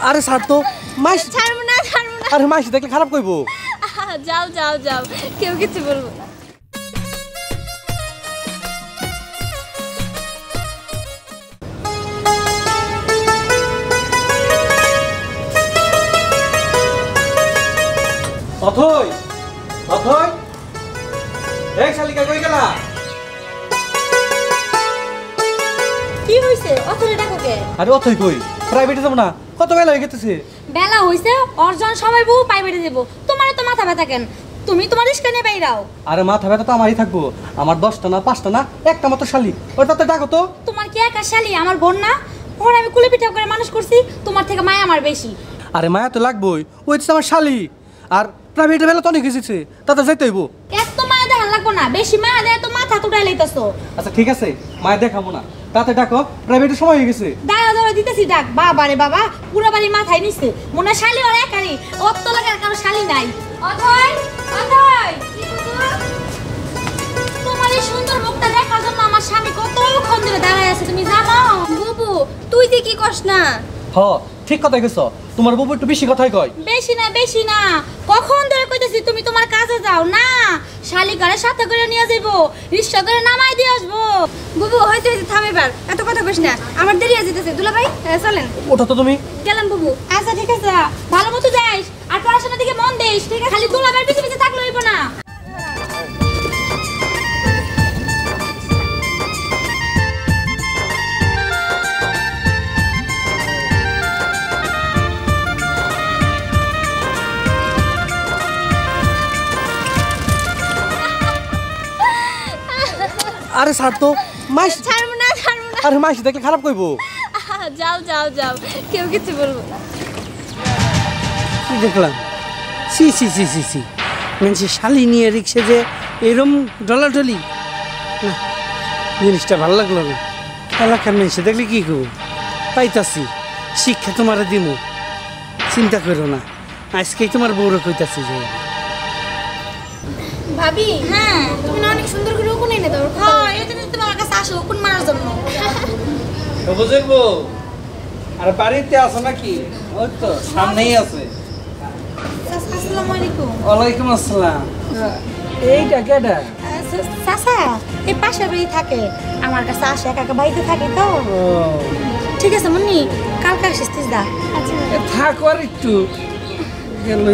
আরে ছাড় তো মাইস ছাড়বো না। আরে মাইস দেখলে খারাপ কইবো। যাও যাও যাও, কেউ কিছু বলবো না। অথই অথই এই শালিকা কই গেলা? কি হইছে? অথরে ডাকো কে? আরে অথই কই? প্রাইভেটে যাব না, কত বেলা হয়ে গেছে। বেলা হইছে, অর্জন সময় বউ প্রাইভেটে দেব। তোমার তো মাথা ব্যথা কেন? তুমি তোমার রিস্কা নিয়ে বাইরাও। আরে মাথা ব্যথা তো আমারই থাকবো। আমার 10টা না 5টা না একটা মতো শালি, ওটাতে ডাকো তো। তোমার কি একা শালি? আমার বোন না? ওর আমি কুলে পিঠা করে মানুষ করছি, তোমার থেকে মায়া আমার বেশি। আরে মায়া তো লাগবোই, ওই তো আমার শালি। আর প্রাইভেটে বেলা তো অনেক গেছে, তাতে যাইতে হইব। এত মায়া দেখান লাগবো না, বেশি মায়া দেয় তো মাথা তুটাই লইতাছো। আচ্ছা ঠিক আছে, মায়া দেখাবো না, তাতে ডাকো, প্রাইভেটে সময় হয়ে গেছে। দাঁড়া দাঁড়া দিতেছি ডাক। বাবা রে বাবা, পুরো বাড়ি মাথায় নিচ্ছে। মনে হয় শালি ওর একারই, ওর তো লাগে কারো শালি নাই। অথই অথই, তোমার এই সুন্দর মুখটা দেখার জন্য আমার স্বামী কতক্ষণ ধরে দাঁড়ায় আছে, তুমি জানো? বুবু তুই যে কি কস না। হ ঠিক কথা কইছো, তোমার বাবু একটু বেশি কথাই কয়। বেশি না কখন ধরে কইতেছি তুমি তোমার কাজে যাও না, শালি ঘরে সাথে করে নিয়ে যাইবো, রিকশা করে নামাই দিয়ে আসবো। বুবু হইতে হইতে থাম এবার, এত কথা কইস না, আমার দেরি হয়ে যেতেছে। দুলা ভাই চলেন। ওটা তো তুমি গেলাম বুবু। আচ্ছা ঠিক আছে, ভালো মতো যাইস আর পড়াশোনার দিকে মন দিস, ঠিক আছে? খালি দুলা ভাই পিছে পিছে থাকলে হইব না। আরে ছাড় তো মাইস। ছাড়বো না। আরে মাইস দেখলে খারাপ কইবো। যাও যাও যাও, কেউ কিছু বলবো না। কি দেখলাম? সি সি সি সি সি, মানুষের শালি নিয়ে রিক্সে যে এরম ডলাডলি না, জিনিসটা ভালো লাগলো না। এলাকার মানুষে দেখলে কি করবো? পাইতাছি শিক্ষা তোমারে দিমু, চিন্তা করো না। আজকেই তোমার বউরে কইতাছি যে ভাবি। হ্যাঁ তুমি না অনেক সুন্দর করে উকুন এনে দাও। হ্যাঁ এই জন্য তোমার কাছে আসো উকুন মারার জন্য। সবুজের বউ আর বাড়িতে আসো নাকি? ওই তো সামনেই আছে। আসসালামু আলাইকুম। ওয়ালাইকুম আসসালাম। এইটা কেডা? চাচা এই পাশের বাড়ি থাকে, আমার কাছে আসে, একা একা বাড়িতে থাকে তো। ঠিক আছে মুন্নি, কালকে আসিস তুই যা। আচ্ছা থাকো আর একটু গেল।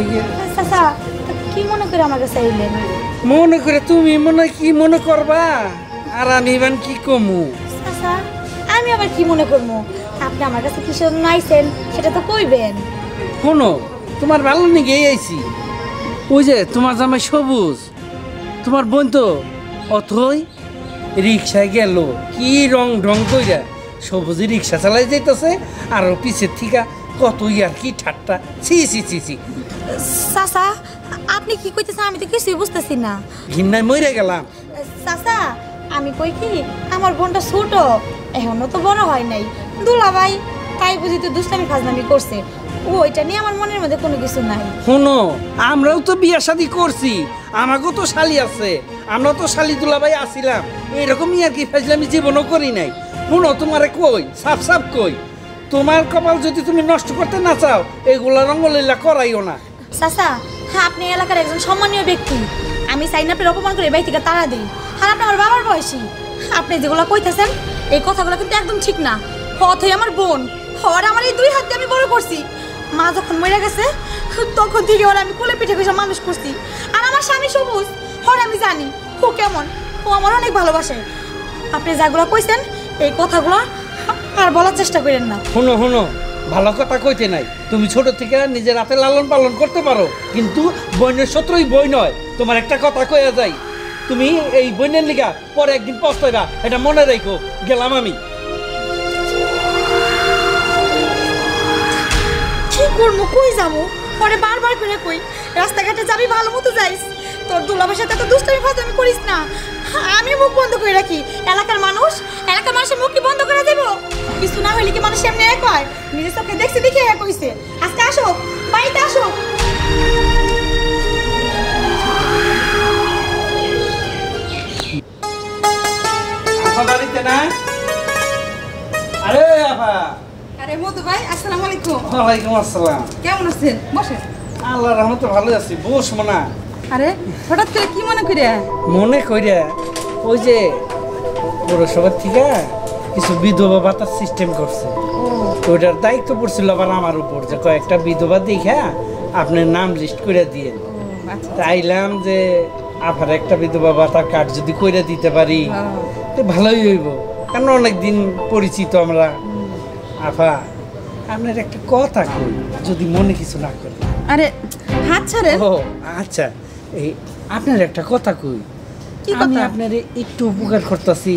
চাচা কি মনে করে আমার কাছে আইলেন? মনে করে তুমি মনে কি মনে করবা, আর আমি এবার কি কমু? চাচা আমি আবার কি মনে করবো? আপনি আমার কাছে কিসের জন্য আইছেন সেটা তো কইবেন। শোনো, তোমার ভালো নিগে আইছি। ওই যে তোমার জামাই সবুজ, তোমার বোন তো অথই রিক্সায় গেল, কি রং ঢং কইরা সবুজে রিক্সা চালাই যাইতেছে, আর পিছের থিকা কত আর কি ঠাট্টা। ছি ছি ছি ছি। চাচা আপনি কি কইতেছেন আমি তো কিছুই বুঝতেছি না। ঘিন্নায় মরে গেলাম। চাচা আমি কই কি, আমার বোনটা ছোট, এখনো তো বড় হয় নাই। দুলাভাই তাই বুঝি তো দুষ্টামি ফাজলামি করছে, ওইটা নিয়ে আমার মনের মধ্যে কোনো কিছু নাই। শোনো, আমরাও তো বিয়া শাদি করছি, আমাকেও তো শালি আছে, আমরা তো শালি দুলাভাই আসিলাম, এরকমই আর কি ফাজলামি জীবনও করি নাই। শোনো, তোমারে কই সাফ সাফ কই, তোমার কপাল যদি তুমি নষ্ট করতে না চাও, এগুলা রঙ্গলীলা করাইও না। চাচা হ্যাঁ আপনি এলাকার একজন সম্মানীয় ব্যক্তি, আমি চাই না আপনার অপমান করে বাড়ি থেকে তাড়া দিই। আর আপনি আমার বাবার বয়সী, আপনি যেগুলো কইতেছেন এই কথাগুলো কিন্তু একদম ঠিক না। হই আমার বোন, হর আমার এই 2 হাত দিয়ে আমি বড় করছি। মা যখন মরে গেছে তখন থেকে ওরা আমি কোলে পিঠে কইসা মানুষ করছি। আর আমার স্বামী সবুজ, হর আমি জানি ও কেমন, ও আমার অনেক ভালোবাসে। আপনি যেগুলো কইছেন এই কথাগুলো আর বলার চেষ্টা করেন না। শোনো শোনো, ভালো কথা কইতে নাই, তুমি ছোট থেকে নিজের হাতে লালন পালন করতে পারো, কিন্তু বইনের শত্রুই বই নয়। তোমার একটা কথা কইয়া যাই, তুমি এই বইনের লিগা পরে একদিন পস্তাইবা, এটা মনে রাখো। গেলাম আমি। কি করবো, কই যাবো? পরে বারবার করে কই রাস্তাঘাটে যাবি ভালো মতো যাইস, তোর দুলাভাইয়ের সাথে এত দুষ্টামি ফাজলামি করিস না। আমি মুখ বন্ধ করে রাখি, এলাকার মানুষের মুখ কি বন্ধ করে দেবো? কিছু না হইলে কি মানুষ এমনি এক হয়? নিজের চোখে দেখছি দেখে এক হইছে। আজকে আসো, বাড়িতে আসো। বাড়িতে না? আরে আফা আরে মধু ভাই আসসালামু আলাইকুম। ওয়ালাইকুম আসসালাম। কেমন আছেন? বসেন। আল্লাহর রহমতে ভালো আছি, বস মনা। আরে হঠাৎ করে কি মনে করে? মনে কইরা ওই যে পৌরসভার থেকে কিছু বিধবা ভাতার সিস্টেম করছে, ওইটার দায়িত্ব পড়ছিল আবার আমার উপর, যে কয়েকটা বিধবা দেখা আপনার নাম লিস্ট করে দিয়ে চাইলাম যে আবার একটা বিধবা ভাতার কার্ড যদি কইরা দিতে পারি তো ভালোই হইব, কারণ অনেকদিন পরিচিত আমরা। আফা আপনার একটা কথা কই, যদি মনে কিছু না করে। আরে হাত ছাড়েন। ও আচ্ছা, এই আপনার একটা কথা কই। কি আমি কথা? আপনার একটু উপকার করতেছি,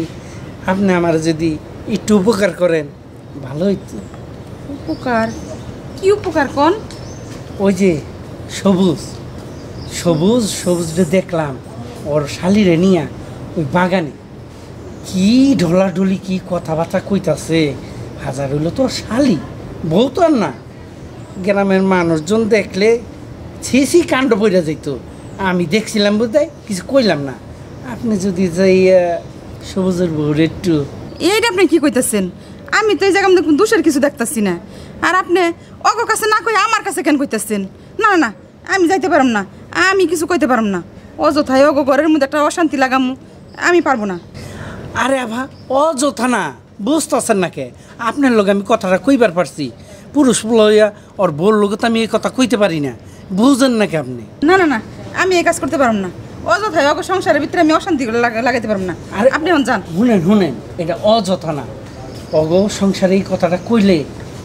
আপনি আমার যদি একটু উপকার করেন ভালো হইতো। উপকার? কি উপকার কোন? ওই যে সবুজ সবুজ সবুজরে দেখলাম ওর শালিরে নিয়া ওই বাগানে কি ঢলাঢলি কি কথাবার্তা কইতাছে। হাজার হইলো তো শালি, বউ তো আর না। গ্রামের মানুষজন দেখলে ছিছি কাণ্ড পড়ে যাইত। আমি দেখছিলাম বোধহয়, কিছু কইলাম না। আপনি যদি যাই সবুজের বউর একটু। এইটা আপনি কি কইতাছেন? আমি তো এই জায়গা মধ্যে দোষের কিছু দেখতাছি না। আর আপনি অগ কাছে না কই আমার কাছে কেন কইতাছেন? না না না, আমি যাইতে পারম না, আমি কিছু কইতে পারম না। অযথায় অগ ঘরের মধ্যে একটা অশান্তি লাগামু, আমি পারবো না। আরে আভা অযথা না, বুঝতেছেন না কে? আপনার লোক আমি কথাটা কইবার পারছি, পুরুষ লইয়া ওর বউর লোক তো আমি এই কথা কইতে পারি না, বুঝেন নাকি আপনি? না না না, আমি এই কাজ করতে পারম না। অযথায় অগ সংসারের ভিতরে আমি অশান্তি লাগাইতে পারম না। আরে আপনি এখন যান। শুনেন শুনেন, এটা অযথা না। অগ সংসারে এই কথাটা কইলে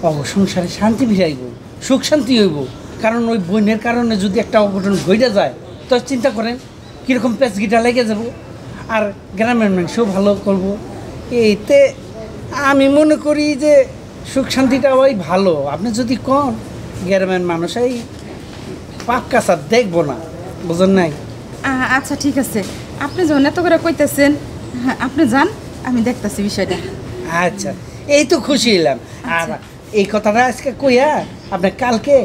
অগ সংসারে শান্তি ফিরাইব, সুখ শান্তি হইব। কারণ ওই বোনের কারণে যদি একটা অঘটন ঘটে যায় তো চিন্তা করেন কীরকম পেঁচগিটা লেগে যাব। আর গ্রামের মানুষও ভালো করব। এইতে আমি মনে করি যে সুখ শান্তিটা ওই ভালো। আপনি যদি কন গ্রামের মানুষ এই পাপ কাছা দেখবো না, বুঝেন নাই? আচ্ছা ঠিক আছে, আপনি যখন এত করে কইতেছেন, আপনি যান, আমি দেখতেছি বিষয়টা। আচ্ছা, এই তো খুশি হলাম। আর এই কথাটা আজকে কইয়া আপনি কালকে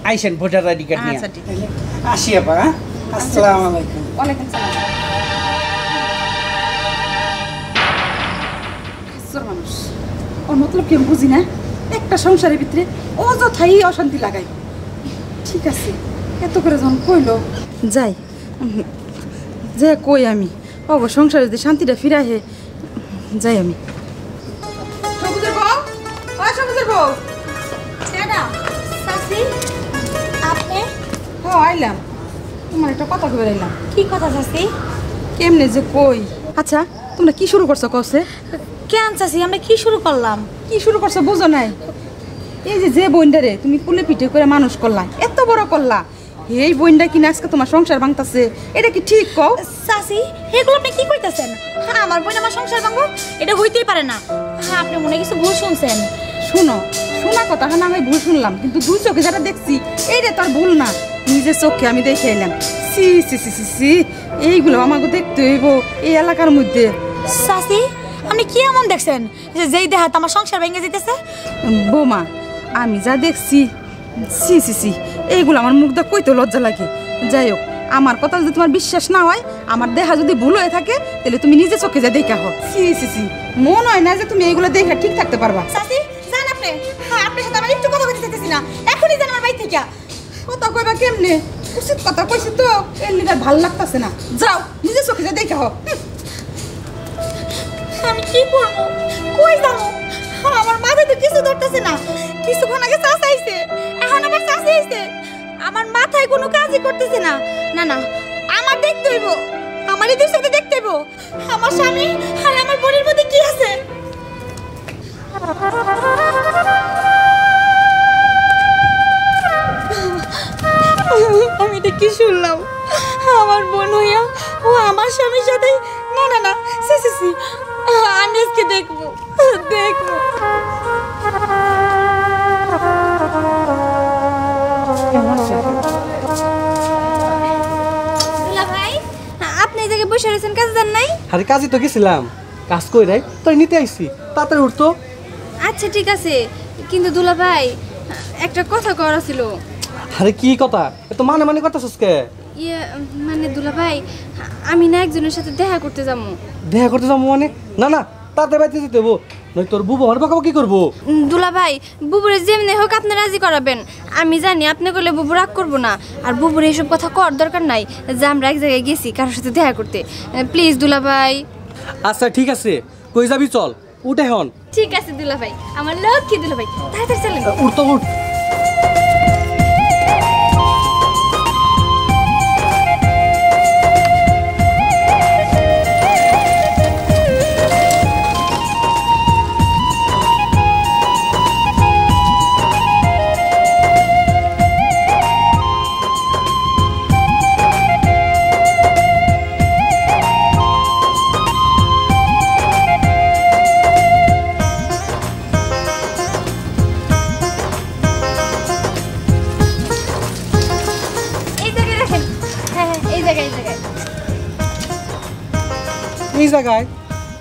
আইসেন ভোটার আইডি কার্ড নিয়ে। আচ্ছা ঠিক আছে, আসি আপা। আসসালামু আলাইকুম। ওয়ালাইকুম সালাম। হাস্যর মানুষ, ওর মতলব কি আমি বুঝি না। একটা সংসারের ভিতরে অযথাই অশান্তি লাগাই। ঠিক আছে, এত করে যখন কইলো যাই, যে কই আমি অব সংসারে যদি শান্তিটা ফিরাহে যাই আমি। সবুজের বউ, ও সবুজের বউ। ম্যাডাম, চাচি, আপনি হ্যাঁ আইলাম, তোমার একটা কথা কবে আইলাম। কি কথা চাচি? কেমনে যে কই। আচ্ছা তোমরা কি শুরু করছো কসে? কেন চাচি, আমরা কি শুরু করলাম? কি শুরু করছো বুঝো নাই? এই যে যে বইন্ডারে তুমি কুলে পিঠে করে মানুষ করলা, এত বড় করলা, এই বইন্ডা কিনা আজকে তোমার সংসার ভাঙতাছে, এটা কি ঠিক কও? চাচি, এগুলো আপনি কি কইতাছেন? হ্যাঁ, আমার বোন আমার সংসার ভাঙবো, এটা হইতেই পারে না। হ্যাঁ, আপনি মনে হয় কিছু ভুল শুনছেন। শুনো, শোনা কথা হ্যাঁ আমি ভুল শুনলাম, কিন্তু দুই চোখে যেটা দেখছি এইটা তো আর ভুল না। নিজের চোখে আমি দেখে এলাম। সি সি সি সি সি, এইগুলো আমাকে দেখতে হইব এই এলাকার মধ্যে। চাচি, আপনি কি এমন দেখছেন যে যেই দেহাত আমার সংসার ভেঙে যেতেছে? বৌমা, আমি যা দেখছি, সি সি সি, এইগুলো আমার মুখ দা কইতে লজ্জা লাগে। যাই হোক, আমার কথা যদি তোমার বিশ্বাস না হয়, আমার দেখা যদি ভুল হয়ে থাকে, তাহলে তুমি নিজে চোখে যা দেখা হো। সি সি সি, মনে হয় না যে তুমি এইগুলো দেখে ঠিক থাকতে পারবা। চাচি, জান আপনি, হ্যাঁ, আপনার সাথে আমার একটু কথা বলতে চাইতেছি না, এখনই যান আমার বাড়ি থেকে। কথা কইবা কেমনে? উচিত কথা কইছি তো, এর লিগার ভাল লাগতাছে না। যাও, নিজে চোখে যা দেখা হো। আমি কি করবো, কই যাবো? আমার মাথায় তো কিছু ধরতেছে না। কিছুক্ষণ আগে চাচা আইছে, এখন আবার চাচি আইছে, আমার মাথায় কোনো কাজই করতেছে না। না না, আমার দেখতে হইব, আমার এই সাথে দেখতে হইব আমার স্বামী আর আমার বোনের মধ্যে কি আছে। আমি এটা কি শুনলাম? আমার বোন হইয়া ও আমার স্বামীর সাথে। না না না, সি সি সি, আমি আজকে দেখবো দেখবো। ভাই, আপনি এই জায়গায় বসে রয়েছেন, কাজ দেন নাই? আরে কাজই তো গেছিলাম, কাজ কই নাই তাই নিতে আইছি, তাড়াতাড়ি উঠতো। আচ্ছা ঠিক আছে, কিন্তু দুলা ভাই একটা কথা করা ছিল। আরে কি কথা? এত মানে মানে করতেছস কে? ইয়ে মানে দুলা ভাই, আমি না একজনের সাথে দেখা করতে যাবো। দেখা করতে যাবো মানে? না না, তাতে বাইতে যেতে হবো। নয় তোর বুবু আর বাবা কি করবো? দুলা ভাই বুবুরে যেমনি হোক আপনি রাজি করাবেন। আমি জানি আপনি করলে বুবু রাগ করবো না। আর বুবুর এইসব কথা করার দরকার নাই যে আমরা এক জায়গায় গেছি কারোর সাথে দেখা করতে। প্লিজ দুলা ভাই। আচ্ছা ঠিক আছে, কই যাবি চল, উঠে হন। ঠিক আছে দুলা ভাই, আমার লক্ষ্মী দুলা ভাই, তাড়াতাড়ি চলেন। উঠ তো উঠ।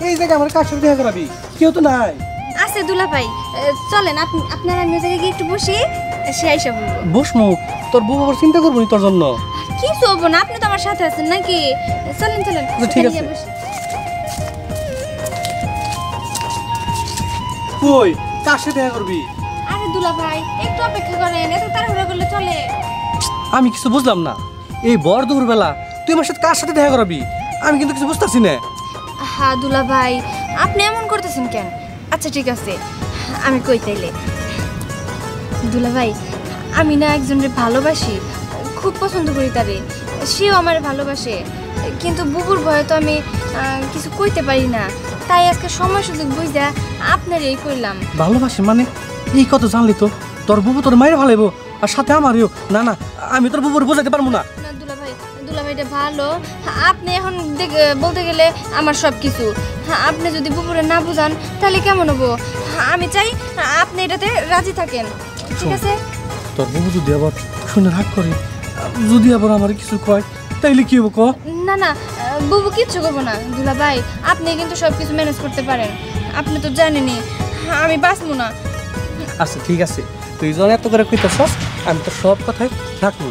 এই জায়গায় আমার কার সাথে দেখা করাবি? কেউ তো নাই। আছে দুলা ভাই, চলেন আপনারা আমি জায়গায় গিয়ে একটু বসি, সে আইসা বলবো। বসমু, তোর বউ আবার চিন্তা করবো নি তোর জন্য? কিছু হবো না, আপনি তো আমার সাথে আছেন নাকি? চলেন চলেন। ঠিক আছে। কই কার সাথে দেখা করবি? আরে দুলা ভাই একটু অপেক্ষা করেন, এত তাড়াহুড়া করলে চলে? আমি কিছু বুঝলাম না, এই বর দুপুরবেলা তুই আমার সাথে কার সাথে দেখা করাবি? আমি কিন্তু কিছু বুঝতেছি না। হ্যাঁ দুলা ভাই, আপনি এমন করতেছেন কেন? আচ্ছা ঠিক আছে, আমি কই তাইলে। দুলা ভাই, আমি না একজনের ভালোবাসি, খুব পছন্দ করি তারে, সেও আমার ভালোবাসে, কিন্তু বুবুর ভয়ে তো আমি কিছু কইতে পারি না। তাই আজকে সময় সুযোগ বুঝা আপনার এই কইলাম। ভালোবাসি মানে? এই কত জানলি তো? তোর বুবু তোর মায়ের ভালোইব আর সাথে আমারও? না না, আমি তোর বুবুর বোঝাতে পারবো না। দুলা ভাইটা ভালো, আপনি এখন বলতে গেলে আমার সব কিছু। আপনি যদি বুবুরে না বুঝান তাহলে কেমন হবো? আমি চাই আপনি এটাতে রাজি থাকেন, ঠিক আছে? তোর বুবু যদি আবার শুনে রাগ করে, যদি আবার আমার কিছু কয়, তাইলে কি হবো ক? না না, বুবু কিচ্ছু করবো না দুলা ভাই, আপনি কিন্তু সব কিছু ম্যানেজ করতে পারেন। আপনি তো জানেনই আমি বাঁচবো না। আচ্ছা ঠিক আছে, তুই যখন এত করে কইতেছস আমি তো সব কথাই রাখবো।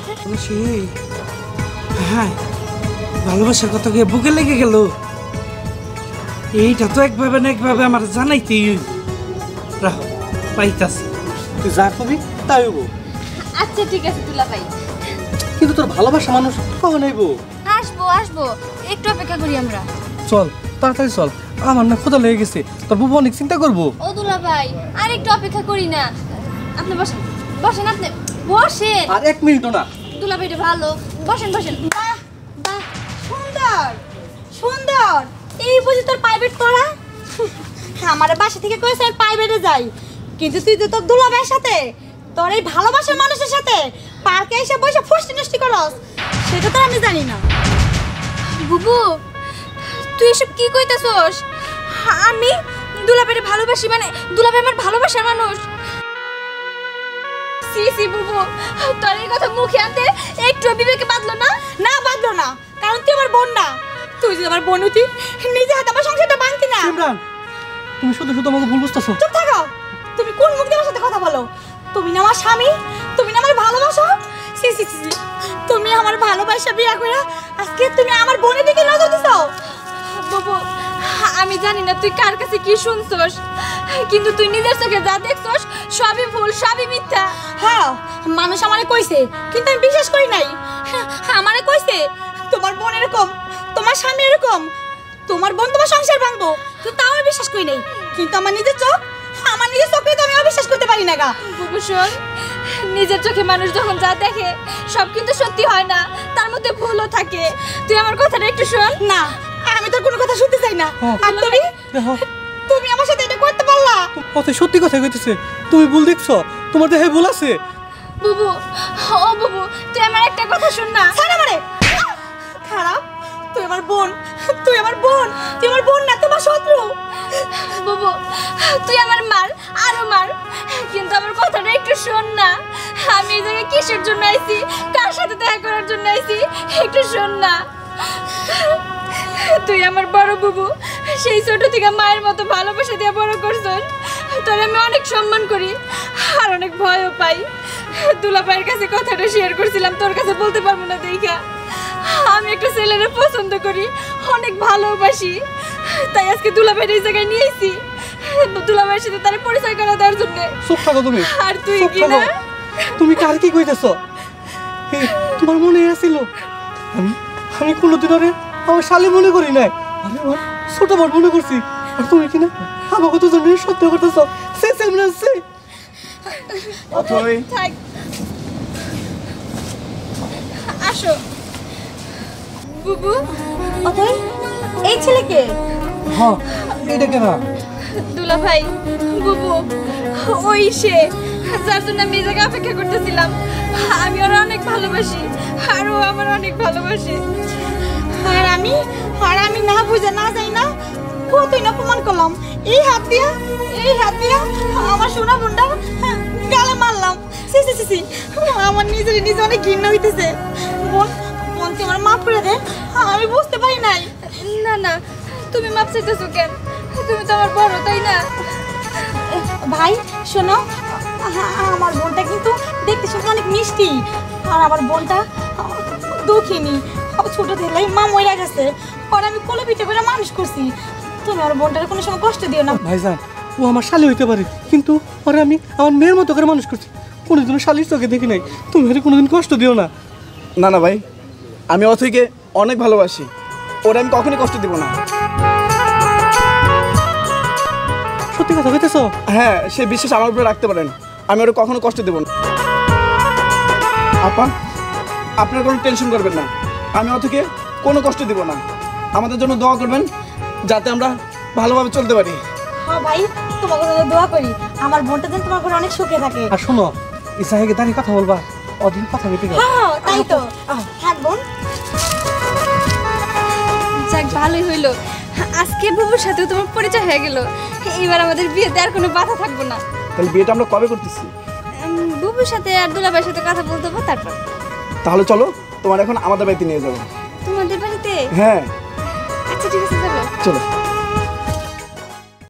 হ্যাঁ, ভালোবাসার কথা গিয়ে বুকে লেগে গেল। এইটা তো একভাবে না একভাবে আমার জানাইতেই রাখো পাইতাছি। তুই যা কবি তাই হবো। আচ্ছা ঠিক আছে দুলা ভাই, কিন্তু তোর ভালোবাসা মানুষ কখন আইবো? আসবো আসবো, একটু অপেক্ষা করি আমরা। চল তাড়াতাড়ি চল, আমার না ক্ষুধা লেগে গেছে, তোর বুবু অনেক চিন্তা করবো। ও দুলা ভাই, আর একটু অপেক্ষা করি না। আপনি বসেন বসেন, আপনি বসেন। আর 1 মিনিটও না। দুলা ভাইটা ভালো, বসেন বসেন। বাহ বাহ, সুন্দর সুন্দর। এই বুঝি তোর প্রাইভেট পড়া? আমার বাসা থেকে কইছে আমি প্রাইভেটে যাই, কিন্তু তুই তো তোর দুলাভাইয়ের সাথে, তোর এই ভালোবাসার মানুষের সাথে পার্কে এসে বসে ফুষ্টি নষ্টি করস, সেটা তো আমি জানি না। বুবু, তুই এসব কি কইতাছস? আমি দুলাভাইরে ভালোবাসি মানে দুলাভাই আমার ভালোবাসার মানুষ? সি সি বুবু, তোর এই কথা মুখে আনতে একটু বিবেকে বাঁধলো না? না বাঁধলো না, কারণ তুই আমার বোন না। তুই যদি আমার বোন হতি, নিজে হাতে আমার সংসারটা ভাঙতি না। সিমরান, তুমি শুধু শুধু আমাকে ভুল বুঝতেছো। চুপ থাকো। তুমি কোন মুখ দিয়ে আমার সাথে কথা বলো? তুমি না আমার স্বামী, তুমি না আমার ভালোবাসা। সি সি সি, তুমি আমার ভালোবাসা বিয়া করে আজকে তুমি আমার বোনের দিকে নজর দিছো। বুবু, আমি জানি না তুই কার কাছে কি শুনছস, কিন্তু তুই নিজের চোখে যা দেখছস সবই ভুল, সবই মিথ্যা। হ্যাঁ, মানুষ আমারে কইছে, কিন্তু আমি বিশ্বাস করি নাই। আমারে কইছে তোমার বোন এরকম, তোমার স্বামী এরকম, তোমার বোন তোমার সংসার ভাঙবো, কিন্তু তাও আমি বিশ্বাস করি নাই। কিন্তু আমার নিজের চোখ, আমার নিজের চোখে তো আমি অবিশ্বাস করতে পারি না গা। বুবু শোন, নিজের চোখে মানুষ যখন যা দেখে সব কিন্তু সত্যি হয় না, তার মধ্যে ভুলও থাকে। তুই আমার কথাটা একটু শোন। না, আমি তোর কোনো কথা শুনতে চাই না। আর তুমি আমার সাথে এটা করতে পারলা? কথা সত্যি কথা কইতেছে, তুমি ভুল দেখছো, তোমার দেহে ভুল আছে। বুবু, ও বুবু, তুই আমার একটা কথা শুন না। ছাড় আমারে। খারাপ, তুই আমার বোন, তুই আমার বোন, তুই আমার বোন না, তোমার শত্রু। বুবু, তুই আমার মার, আরো মার, কিন্তু আমার কথাটা একটু শোন না। আমি এই জায়গায় কিসের জন্য আইছি, কার সাথে দেখা করার জন্য আইছি, একটু শোন না। তুই আমার বড় বুবু, সেই ছোট থেকে মায়ের মতো ভালোবাসা দিয়ে বড় করছস। তোর আমি অনেক সম্মান করি আর অনেক ভয়ও পাই। দুলাভাইয়ের কাছে কথাটা শেয়ার করছিলাম, তোর কাছে বলতে পারবো না দেখা। আমি একটা ছেলেরে পছন্দ করি, অনেক ভালোবাসি, তাই আজকে দুলাভাইয়ের এই জায়গায় নিয়ে এসেছি। দুলাভাইয়ের সাথে তার পরিচয় করে দেওয়ার জন্য। চুপ থাকো তুমি, আর তুই চুপ কি থাকো। না? তুমি কার কি কইতেছ? তোমার মনে আছিল আমি আমি কোনোদিন আরে আমার শালি মনে করি নাই, আরে আমার ছোট বোন মনে করছি। আর তুমি কি না আমাকে তো জন্য সত্য করতেছ? সে সেমনা সে অথই থাক, আসো বুবু। অথই এই ছেলেকে হ্যাঁ এইটা কেনা দুলাভাই, বুবু ওই সে যার জন্য আমি এই জায়গায় অপেক্ষা করতেছিলাম। আমি ওরা অনেক ভালোবাসি, আর ও আমার অনেক ভালোবাসে। আর আমি না বুঝে না যাই না কতই না অপমান করলাম। এই হাত দিয়া আমার সোনা বোনটা গালে মারলাম। সি সি সি সি, আমার নিজে অনেক ঘৃণা হইতেছে। বোন বোন তুই আমার মাফ করে দে, আমি বুঝতে পারি নাই। না না, তুমি মাপ চাইতেছো কেন? তুমি তো আমার বড়, তাই না? ভাই শোনো, আমার বোনটা কিন্তু দেখতে শুনতে অনেক মিষ্টি। আর আমার বোনটা দুঃখিনী, ছোট থেকেই মা মরে গেছে। আর আমি কোলে পিঠে করে মানুষ করছি। তুমি আমার বোনটার কোনো সময় কষ্ট দিও না। ভাইজান, ও আমার শালি হইতে পারে, কিন্তু ওরে আমি আমার মেয়ের মতো করে মানুষ করছি। কোনোদিনও শালির চোখে দেখি নাই। তুমি ওরে কোনোদিন কষ্ট দিও না। না না ভাই, আমি অথইকে অনেক ভালোবাসি, ওরে আমি কখনই কষ্ট দিব না। সত্যি কথা কইতেছ? হ্যাঁ, সে বিশ্বাস আমার উপরে রাখতে পারেন, আমি ওরে কখনো কষ্ট দেব না। আপা, আপনার কোনো টেনশন করবেন না, আমি অথইকে কোনো কষ্ট দিব না। আমাদের জন্য দোয়া করবেন যাতে আমরা ভালোভাবে চলতে পারি। হ্যাঁ ভাই, তোমার জন্য দোয়া করি আমার বোনটা যেন তোমার ঘরে অনেক সুখে থাকে। আর শোনো, ইসাহেকে দাঁড়িয়ে কথা বলবা, অদিন কথা বলতে গেল। হ্যাঁ তাই তো। থাক বোন। যাক, ভালোই হইলো, আজকে বুবুর সাথেও তোমার পরিচয় হয়ে গেল। এবার আমাদের বিয়েতে আর কোনো বাধা থাকবো না। তাহলে বিয়েটা আমরা কবে করতেছি? বুবুর সাথে আর দুলাভাইয়ের সাথে কথা বলতে হবে, তারপর। তাহলে চলো, তোমার এখন আমাদের বাড়িতে নিয়ে যাবো। তোমাদের বাড়িতে? হ্যাঁ আচ্ছা ঠিক আছে, চলো। চলো।